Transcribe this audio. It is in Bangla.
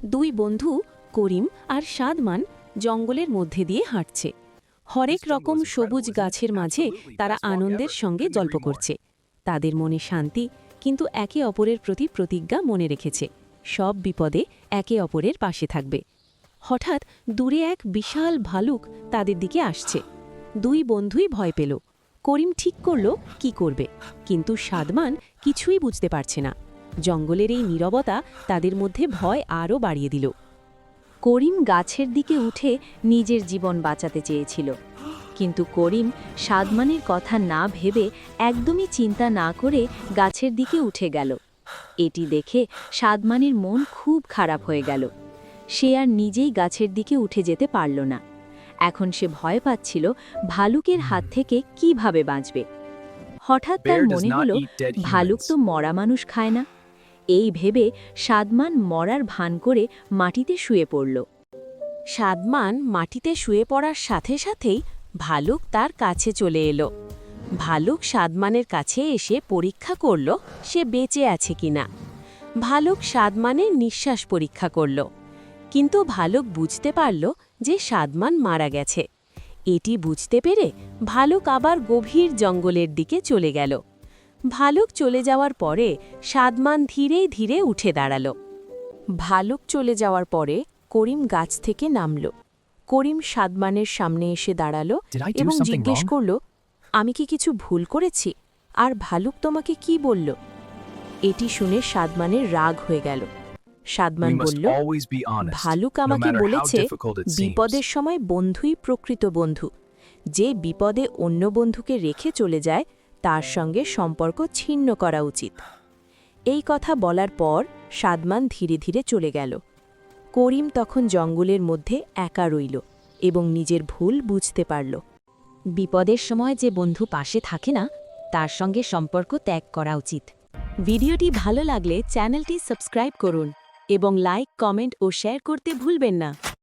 দুই বন্ধু করিম আর সাদমান জঙ্গলের মধ্যে দিয়ে হাঁটছে। হরেক রকম সবুজ গাছের মাঝে তারা আনন্দের সঙ্গে গল্প করছে। তাদের মনে শান্তি, কিন্তু একে অপরের প্রতি প্রতিজ্ঞা মনে রেখেছে সব বিপদে একে অপরের পাশে থাকবে। হঠাৎ দূরে এক বিশাল ভালুক তাদের দিকে আসছে। দুই বন্ধুই ভয় পেল। করিম ঠিক করল কি করবে, কিন্তু সাদমান কিছুই বুঝতে পারছে না। জঙ্গলের এই নীরবতা তাদের মধ্যে ভয় আরও বাড়িয়ে দিল। করিম গাছের দিকে উঠে নিজের জীবন বাঁচাতে চেয়েছিল, কিন্তু করিম সাদমানের কথা না ভেবে একদমই চিন্তা না করে গাছের দিকে উঠে গেল। এটি দেখে সাদমানের মন খুব খারাপ হয়ে গেল। সে আর নিজেই গাছের দিকে উঠে যেতে পারল না। এখন সে ভয় পাচ্ছিল ভালুকের হাত থেকে কিভাবে বাঁচবে। হঠাৎ তার মনে হলো ভালুক তো মরা মানুষ খায় না। এই ভেবে সাদমান মরার ভান করে মাটিতে শুয়ে পড়ল। সাদমান মাটিতে শুয়ে পড়ার সাথে সাথেই ভালুক তার কাছে চলে এলো। ভালুক সাদমানের কাছে এসে পরীক্ষা করল সে বেঁচে আছে কিনা। ভালুক সাদমানের নিঃশ্বাস পরীক্ষা করল, কিন্তু ভালুক বুঝতে পারল যে সাদমান মারা গেছে। এটি বুঝতে পেরে ভালুক আবার গভীর জঙ্গলের দিকে চলে গেল। ভালুক চলে যাওয়ার পরে সাদমান ধীরে ধীরে উঠে দাঁড়াল। ভালুক চলে যাওয়ার পরে করিম গাছ থেকে নামল। করিম সাদমানের সামনে এসে দাঁড়াল এবং জিজ্ঞেস করল, আমি কি কিছু ভুল করেছি? আর ভালুক তোমাকে কি বলল? এটি শুনে সাদমানের রাগ হয়ে গেল। সাদমান বলল, ভালুক আমাকে বলেছে বিপদের সময় বন্ধুই প্রকৃত বন্ধু। যে বিপদে অন্য বন্ধুকে রেখে চলে যায় তার সঙ্গে সম্পর্ক ছিন্ন করা উচিত। এই কথা বলার পর সাদমান ধীরে ধীরে চলে গেল। করিম তখন জঙ্গলের মধ্যে একা রইল এবং নিজের ভুল বুঝতে পারল। বিপদের সময় যে বন্ধু পাশে থাকে না, তার সঙ্গে সম্পর্ক ত্যাগ করা উচিত। ভিডিওটি ভালো লাগলে চ্যানেলটি সাবস্ক্রাইব করুন এবং লাইক, কমেন্ট ও শেয়ার করতে ভুলবেন না।